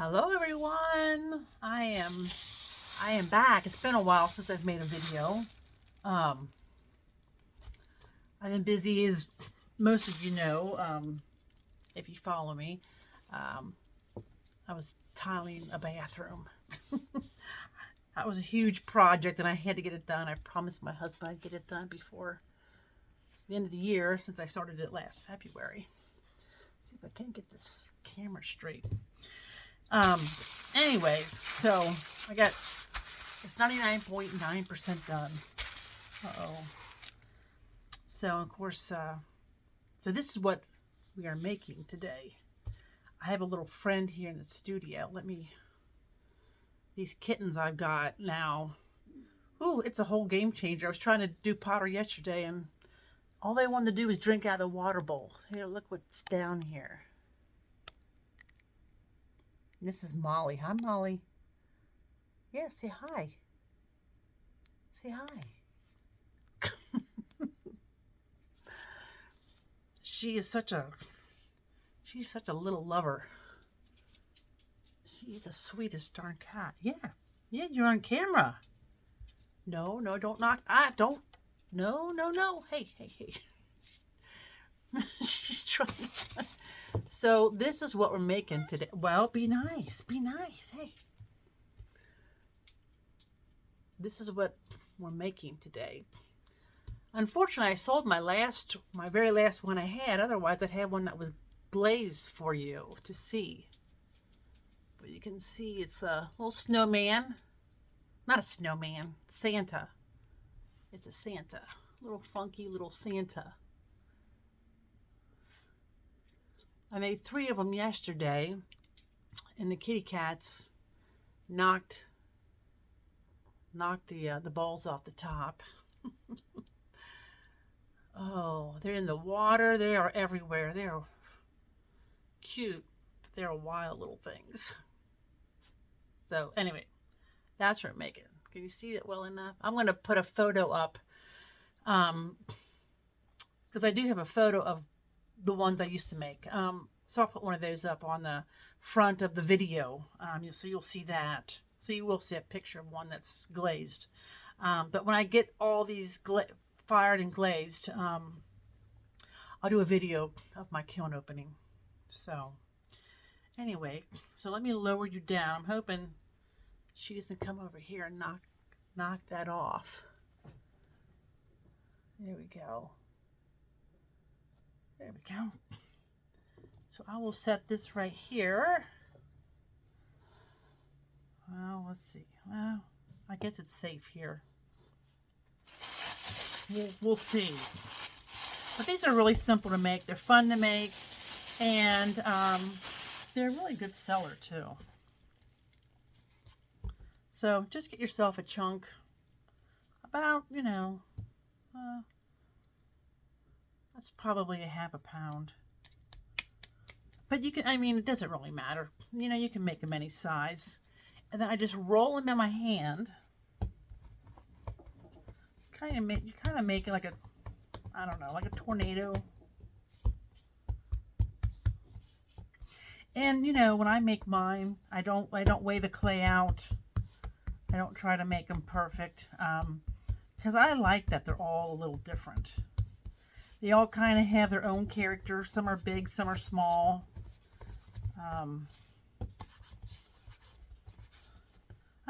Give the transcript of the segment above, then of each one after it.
Hello everyone. I am back. It's been a while since I've made a video. I've been busy, as most of you know, if you follow me. I was tiling a bathroom. That was a huge project and I had to get it done. I promised my husband I'd get it done before the end of the year, since I started it last February. Let's see if I can get this camera straight. Anyway, so I got, it's 99.9% done. Uh-oh. So, of course, so this is what we are making today. I have a little friend here in the studio. These kittens I've got now. Ooh, it's a whole game changer. I was trying to do pottery yesterday, and all they wanted to do was drink out of the water bowl. Here, look what's down here. This is Molly. Hi, Molly. Yeah, say hi. Say hi. She's such a little lover. She's the sweetest darn cat. Yeah, you're on camera. No, don't knock. Don't. No. Hey. She's trying. So this is what we're making today. Well, be nice. Hey. This is what we're making today. Unfortunately, I sold my very last one I had. Otherwise, I'd have one that was glazed for you to see. But you can see it's a little snowman. Not a snowman. Santa. It's a Santa. Little funky little Santa. I made 3 of them yesterday, and the kitty cats knocked the balls off the top. Oh, they're in the water. They are everywhere. They are cute, but they're wild little things. So anyway, that's what I'm making. Can you see it well enough? I'm going to put a photo up, because I do have a photo of the ones I used to make. So I'll put one of those up on the front of the video. You'll see that. So you will see a picture of one that's glazed. But when I get all these fired and glazed, I'll do a video of my kiln opening. So anyway, so let me lower you down. I'm hoping she doesn't come over here and knock that off. There we go. There we go. So I will set this right here. Well, let's see. Well, I guess it's safe here. We'll see. But these are really simple to make. They're fun to make, and they're a really good seller too. So just get yourself a chunk, about, that's probably a half a pound. But you can, it doesn't really matter. You can make them any size. And then I just roll them in my hand. You kind of make it like like a tornado. And when I make mine, I don't weigh the clay out. I don't try to make them perfect, because I like that they're all a little different. They all kind of have their own character. Some are big, some are small. I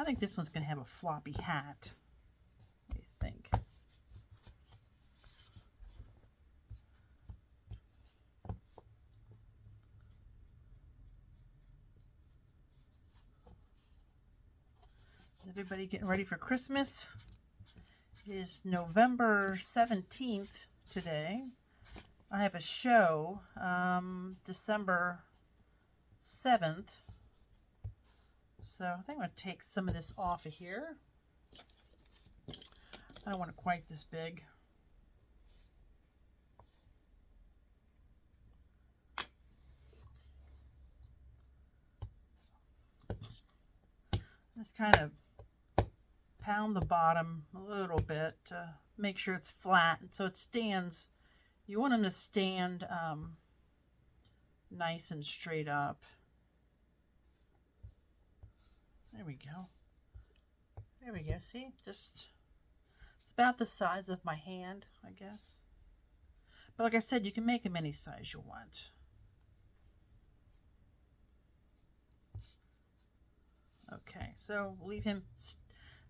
think this one's going to have a floppy hat. What do you think? Is everybody getting ready for Christmas? It is November 17th today. I have a show December 7th. So I think I'm going to take some of this off of here. I don't want it quite this big. Just kind of pound the bottom a little bit to make sure it's flat so it stands. You want them to stand nice and straight up. There we go. There we go. See? Just, it's about the size of my hand, I guess. But like I said, you can make them any size you want. Okay, so we'll leave him.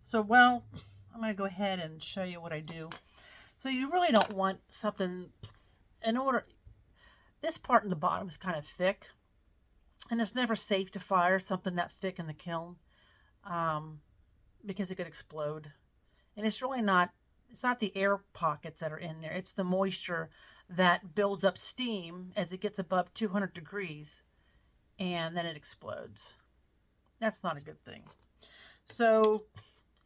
So, well, I'm going to go ahead and show you what I do. So you really don't want something, in order, this part in the bottom is kind of thick. And it's never safe to fire something that thick in the kiln because it could explode. And it's really not, it's not the air pockets that are in there. It's the moisture that builds up steam as it gets above 200 degrees and then it explodes. That's not a good thing. So,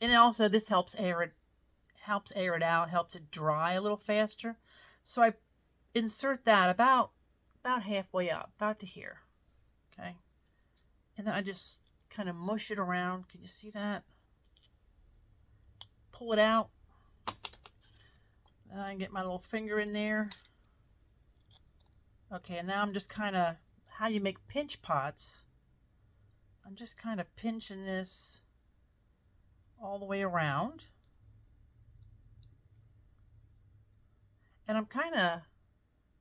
and also this helps air it out, helps it dry a little faster. So I insert that about halfway up, about to here. Okay. And then I just kind of mush it around. Can you see that? Pull it out. Then I get my little finger in there. Okay, and now I'm just kind of, how you make pinch pots. I'm just kind of pinching this all the way around. And I'm kind of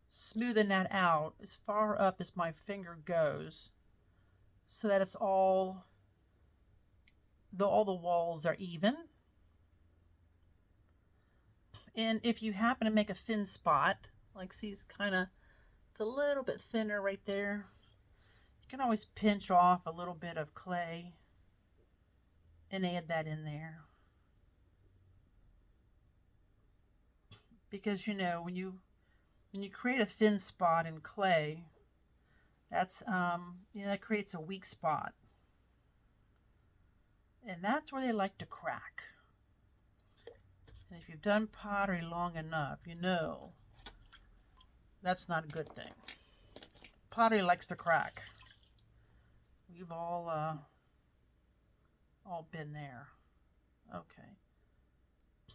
smoothing that out as far up as my finger goes so that it's all the walls are even. And if you happen to make a thin spot, like see, it's a little bit thinner right there, you can always pinch off a little bit of clay and add that in there. Because, you know, when you create a thin spot in clay, that's, that creates a weak spot. And that's where they like to crack. And if you've done pottery long enough, you know that's not a good thing. Pottery likes to crack. We've all been there. Okay.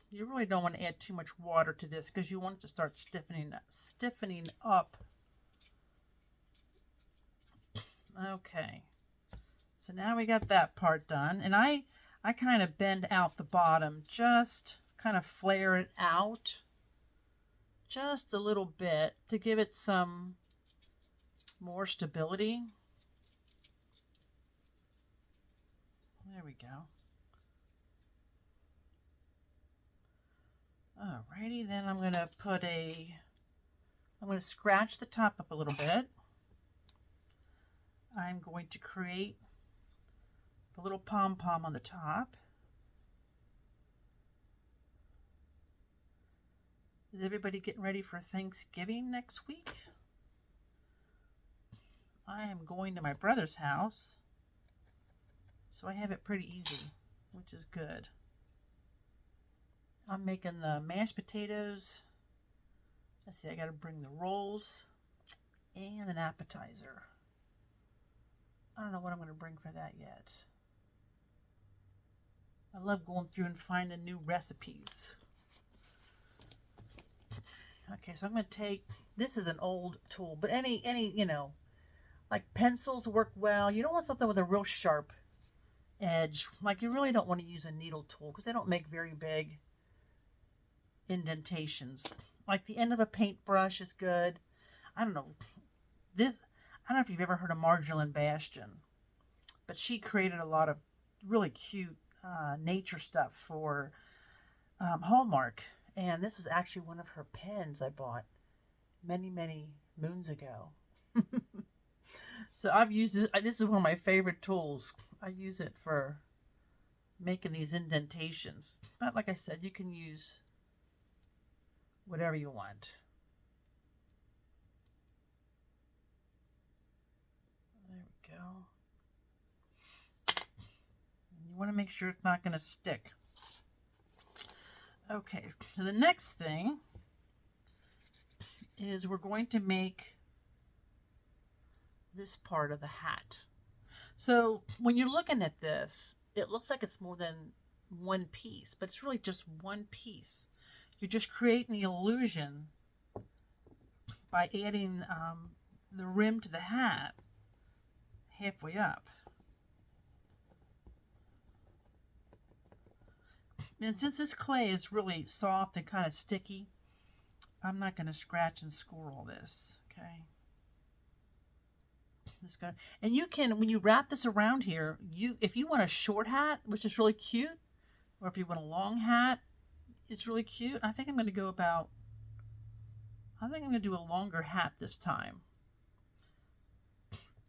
You really don't want to add too much water to this because you want it to start stiffening up. Okay. So now we got that part done. And I kind of bend out the bottom, just kind of flare it out just a little bit to give it some more stability. There we go. Alrighty, then I'm going to scratch the top up a little bit. I'm going to create a little pom-pom on the top. Is everybody getting ready for Thanksgiving next week? I am going to my brother's house, so I have it pretty easy, which is good. I'm making the mashed potatoes. Let's see, I got to bring the rolls and an appetizer. I don't know what I'm going to bring for that yet. I love going through and finding new recipes. Okay, so I'm going to take, this is an old tool, but any, you know, like pencils work well. You don't want something with a real sharp edge. Like you really don't want to use a needle tool because they don't make very big indentations. Like the end of a paintbrush is good. I don't know. I don't know if you've ever heard of Marjolaine Bastion, but she created a lot of really cute nature stuff for Hallmark. And this is actually one of her pens I bought many, many moons ago. So I've used this. This is one of my favorite tools. I use it for making these indentations. But like I said, you can use whatever you want. There we go. You want to make sure it's not going to stick. Okay, so the next thing is we're going to make this part of the hat. So when you're looking at this, it looks like it's more than one piece, but it's really just one piece. You're just creating the illusion by adding the rim to the hat halfway up. And since this clay is really soft and kind of sticky, I'm not going to scratch and score all this, okay? Just gonna, and you can, when you wrap this around here, if you want a short hat, which is really cute, or if you want a long hat, it's really cute. I think I'm going to do a longer hat this time.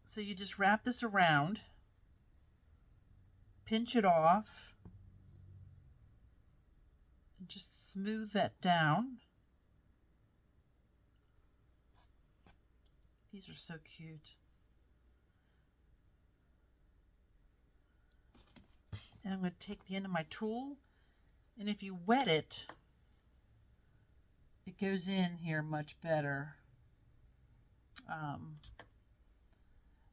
So you just wrap this around, pinch it off, and just smooth that down. These are so cute. And I'm going to take the end of my tool, and if you wet it, it goes in here much better.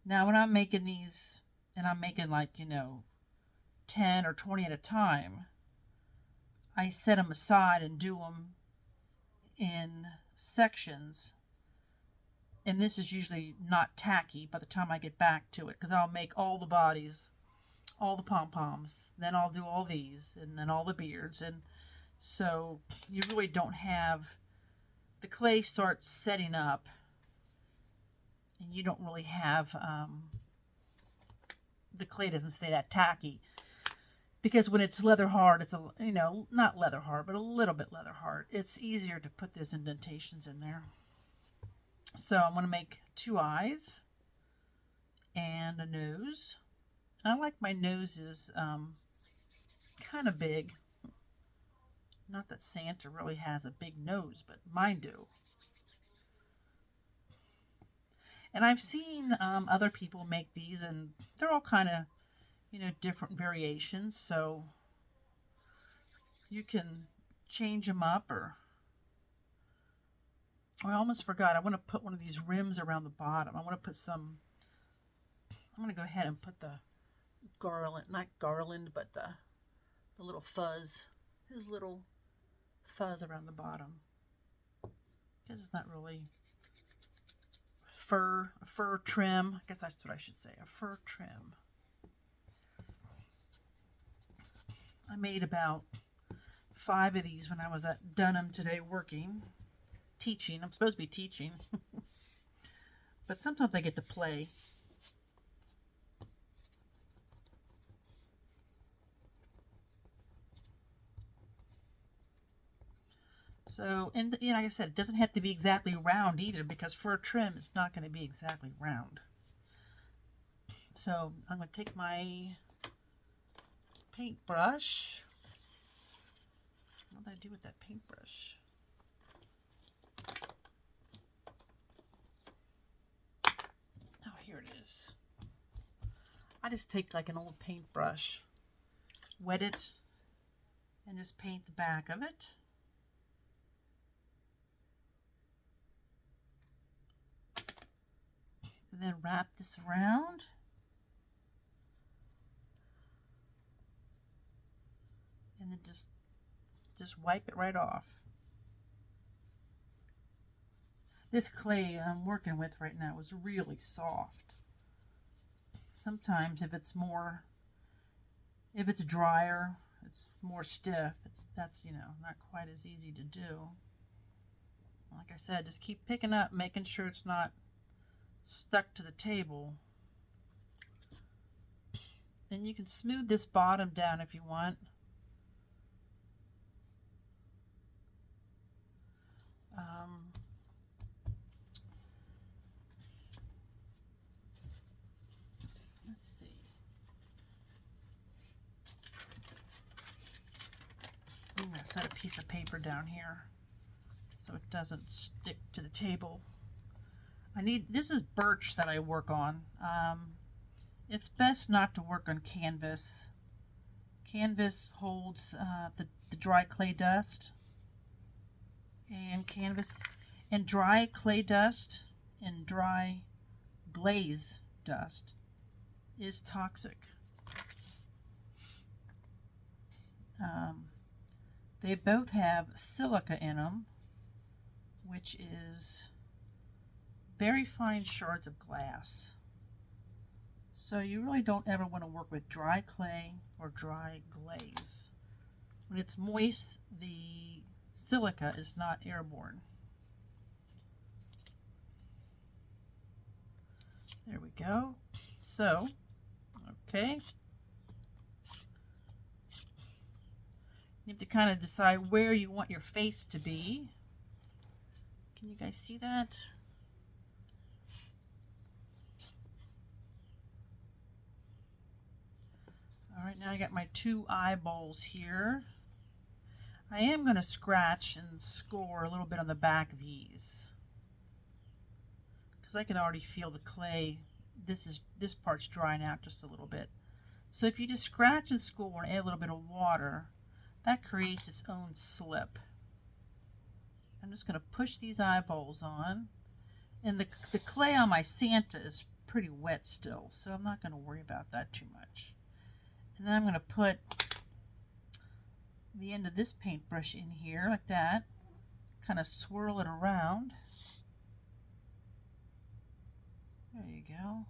Now when I'm making these, and I'm making like, 10 or 20 at a time, I set them aside and do them in sections. And this is usually not tacky by the time I get back to it, because I'll make all the bodies, all the pom-poms, then I'll do all these, and then all the beards. And so you really don't have, the clay starts setting up, and you don't really have, the clay doesn't stay that tacky. Because when it's leather hard, it's not leather hard, but a little bit leather hard, it's easier to put those indentations in there. So I'm going to make 2 eyes and a nose. I like my noses kind of big. Not that Santa really has a big nose, but mine do. And I've seen other people make these, and they're all kind of, different variations. So you can change them up, or I almost forgot. I want to put one of these rims around the bottom. I want to put some, I'm going to go ahead and put the garland, not garland, but the little fuzz, his little fuzz around the bottom. Because it's not really a fur trim. I guess that's what I should say, a fur trim. I made about 5 of these when I was at Dunham today teaching. I'm supposed to be teaching. But sometimes I get to play. So, and like I said, it doesn't have to be exactly round either, because fur trim is not going to be exactly round. So I'm going to take my paintbrush. What did I do with that paintbrush? Oh, here it is. I just take like an old paintbrush, wet it, and just paint the back of it. And then wrap this around. And then just wipe it right off. This clay I'm working with right now is really soft. Sometimes if it's drier, it's more stiff. That's not quite as easy to do. Like I said, just keep picking up, making sure it's not stuck to the table. And you can smooth this bottom down if you want. Let's see. I'm going to set a piece of paper down here so it doesn't stick to the table. This is birch that I work on. It's best not to work on canvas. Canvas holds the dry clay dust, and dry clay dust and dry glaze dust is toxic. They both have silica in them, which is very fine shards of glass. So you really don't ever want to work with dry clay or dry glaze. When it's moist, the silica is not airborne. There we go. So, okay. You have to kind of decide where you want your face to be. Can you guys see that? All right, now I got my 2 eyeballs here. I am going to scratch and score a little bit on the back of these, because I can already feel the clay. This part's drying out just a little bit. So if you just scratch and score and add a little bit of water, that creates its own slip. I'm just going to push these eyeballs on, and the clay on my Santa is pretty wet still, so I'm not going to worry about that too much. And then I'm going to put the end of this paintbrush in here like that, kind of swirl it around. There you go.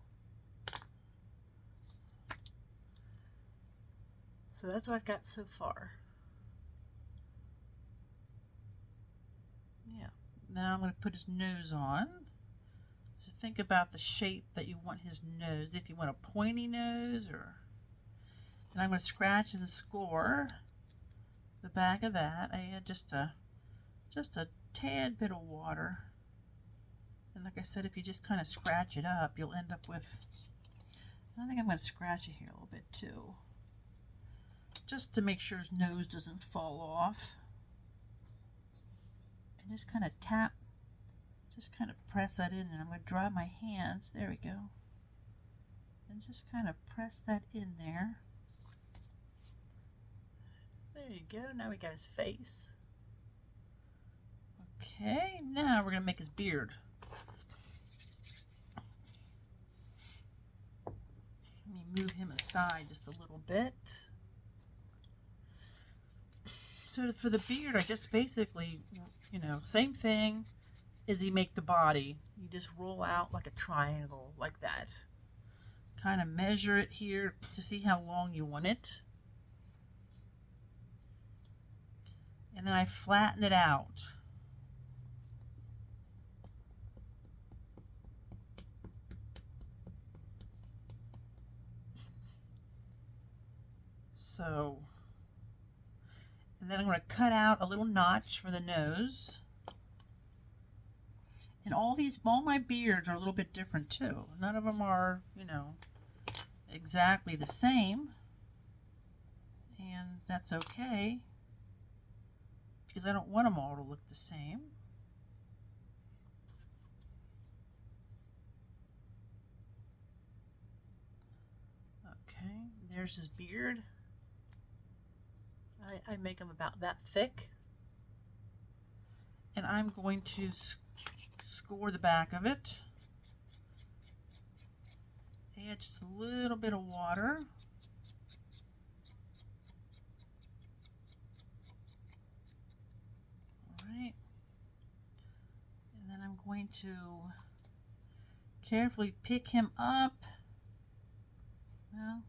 So that's what I've got so far. Yeah. Now I'm going to put his nose on. So think about the shape that you want his nose. If you want a pointy nose, or... And I'm going to scratch and score the back of that. I add just a tad bit of water. And like I said, if you just kind of scratch it up, you'll end up with... I think I'm going to scratch it here a little bit too, just to make sure his nose doesn't fall off. And just kind of tap, just kind of press that in, and I'm going to dry my hands. There we go. And just kind of press that in there. There you go. Now we got his face. Okay, now we're going to make his beard. Let me move him aside just a little bit. So for the beard, I just basically, same thing as you make the body. You just roll out like a triangle, like that. Kind of measure it here to see how long you want it. And then I flatten it out. So, and then I'm going to cut out a little notch for the nose. And all my beards are a little bit different too. None of them are, exactly the same. And that's okay, because I don't want them all to look the same. Okay, there's his beard. I make them about that thick. And I'm going to score the back of it. Add just a little bit of water. Alright. And then I'm going to carefully pick him up. Well,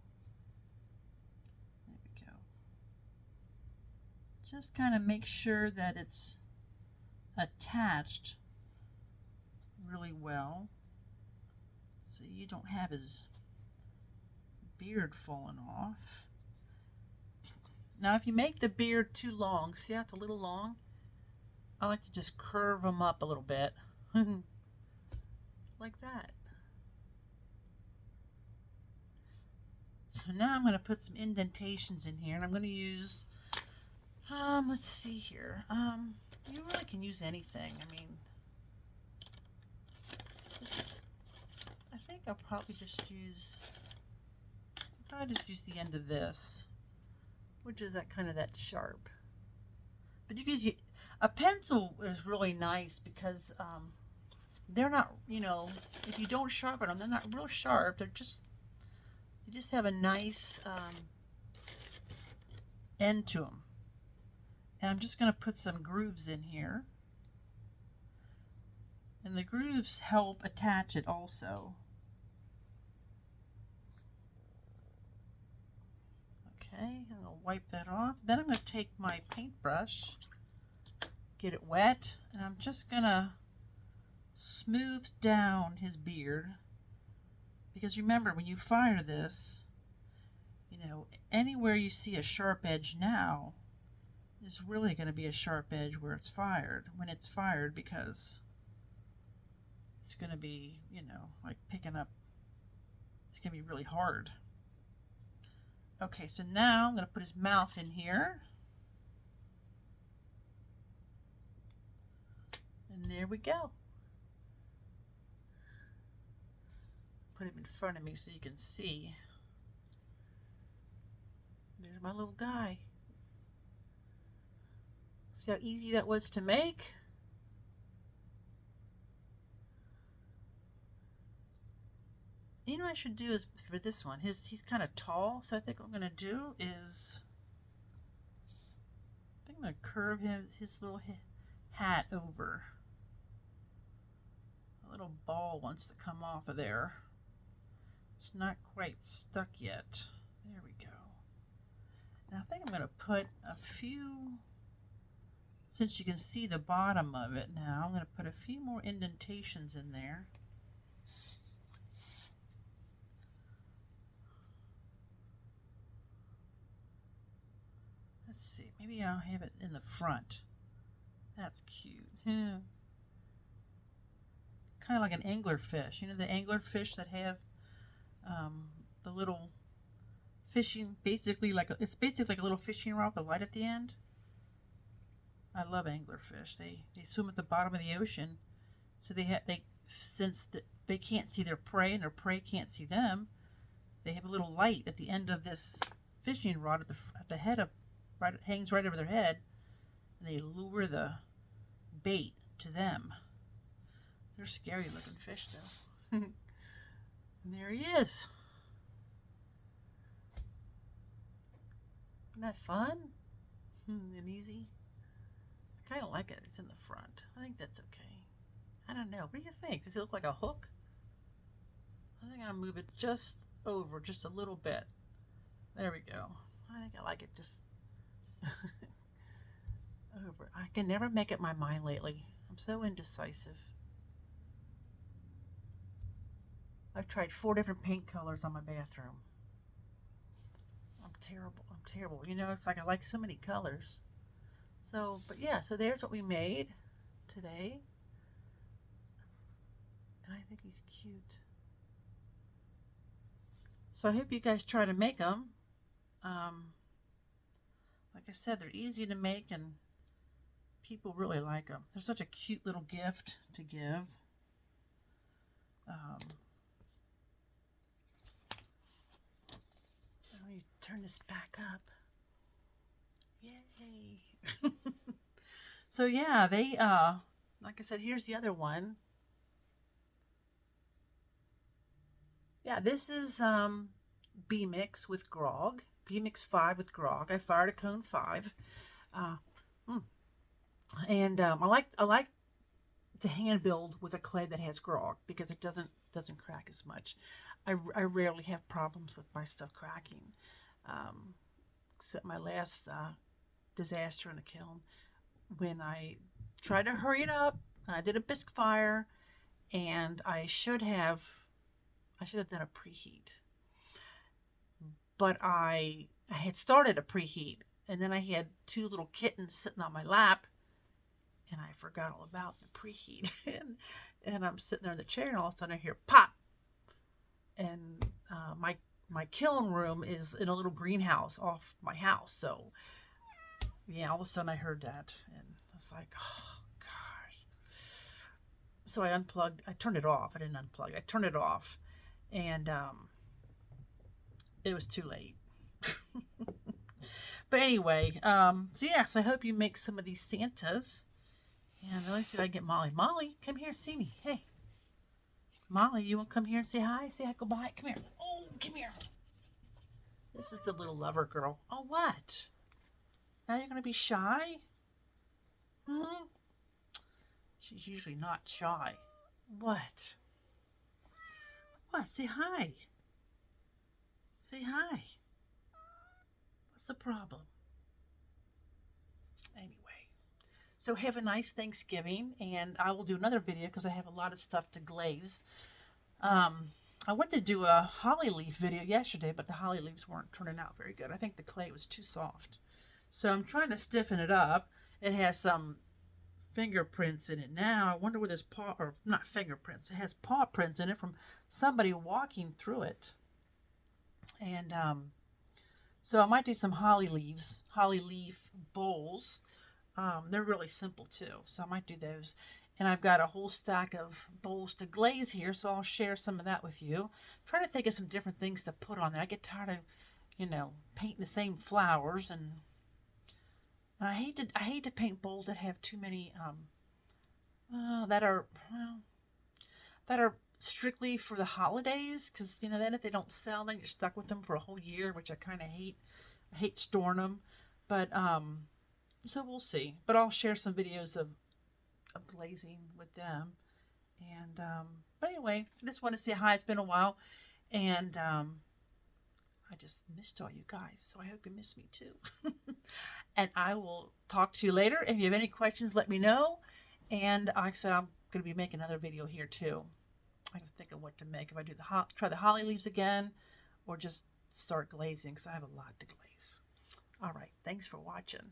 there we go. Just kind of make sure that it's attached really well, so you don't have his beard falling off. Now if you make the beard too long, see how it's a little long? I like to just curve them up a little bit. Like that. So now I'm going to put some indentations in here, and I'm going to use, let's see here. You really can use anything. I mean, I think I'll probably just use the end of this, which is that kind of that sharp. But you guys, a pencil is really nice because they're not, if you don't sharpen them, they're not real sharp. They just have a nice end to them. And I'm just going to put some grooves in here. And the grooves help attach it also. Okay, I'm going to wipe that off. Then I'm going to take my paintbrush, get it wet, and I'm just going to smooth down his beard. Because remember, when you fire this, you know, anywhere you see a sharp edge now, is really going to be a sharp edge where it's fired, when it's fired, because it's going to be, you know, like picking up, it's going to be really hard. Okay, so now I'm going to put his mouth in here. And there we go. Put him in front of me so you can see. There's my little guy. See how easy that was to make? You know what I should do is for this one, he's kind of tall, so I think what I'm going to do is I'm going to curve his little hat over. A little ball wants to come off of there. It's not quite stuck yet. There we go. And I think I'm going to put a few, since you can see the bottom of it now, I'm going to put a few more indentations in there. Let's see, maybe I'll have it in the front. That's cute. Yeah. Kind of like an anglerfish. You know the anglerfish that have the little fishing, basically like it's basically like a little fishing rod with a light at the end. I love anglerfish. They swim at the bottom of the ocean, so since they can't see their prey and their prey can't see them, they have a little light at the end of this fishing rod at the head of right, it hangs right over their head, and they lure the bait to them. They're scary looking fish though. And there he is. Isn't that fun? And easy. I kind of like it. It's in the front. I think that's okay. I don't know. What do you think? Does it look like a hook? I think I'll move it just over, just a little bit. There we go. I think I like it just over. I can never make up my mind lately. I'm so indecisive. I've tried 4 different paint colors on my bathroom. I'm terrible. I'm terrible. You know, it's like I like so many colors. So, but yeah, so there's what we made today. And I think he's cute. So I hope you guys try to make them. Like I said, they're easy to make and people really like them. They're such a cute little gift to give. Let me turn this back up. Yay! So yeah, they like I said, here's the other one. Yeah, this is BMix with grog. BMix 5 with grog. I fired a cone 5. And I like to hand build with a clay that has grog because it doesn't crack as much. I rarely have problems with my stuff cracking, except my last disaster in a kiln when I tried to hurry it up and I did a bisque fire, and I should have done a preheat, but I had started a preheat, and then I had 2 little kittens sitting on my lap, and I forgot all about the preheat. and I'm sitting there in the chair, and all of a sudden I hear pop. And my kiln room is in a little greenhouse off my house. So yeah, all of a sudden I heard that, and I was like, oh gosh. So I unplugged. I turned it off. I didn't unplug it. I turned it off, and it was too late. But anyway, so yes, I hope you make some of these Santas. And let me see if I can get Molly. Molly, come here, see me. Hey, Molly, you want to come here and say hi? Say hi, goodbye. Come here. Oh, come here. This is the little lover girl. Oh, what? Now you're going to be shy? Hmm? She's usually not shy. What? What? Say hi. Say hi. What's the problem? Anyway, so have a nice Thanksgiving, and I will do another video because I have a lot of stuff to glaze. I went to do a holly leaf video yesterday, but the holly leaves weren't turning out very good. I think the clay was too soft. So I'm trying to stiffen it up. It has some fingerprints in it now. I wonder where this paw, or not fingerprints, it has paw prints in it from somebody walking through it. And so I might do some holly leaf bowls. They're really simple too, so I might do those. And I've got a whole stack of bowls to glaze here, so I'll share some of that with you. I'm trying to think of some different things to put on there. I get tired of, painting the same flowers, and I hate to paint bowls that have too many that are strictly for the holidays, because then if they don't sell, then you're stuck with them for a whole year, which I kind of hate. I hate storing them, but so we'll see. But I'll share some videos of glazing with them. And but anyway, I just want to say hi. It's been a while, and I just missed all you guys, so I hope you miss me too. And I will talk to you later. If you have any questions, let me know. And like I said, I'm going to be making another video here too. I can think of what to make. If I do try the holly leaves again, or just start glazing, because I have a lot to glaze. All right, thanks for watching.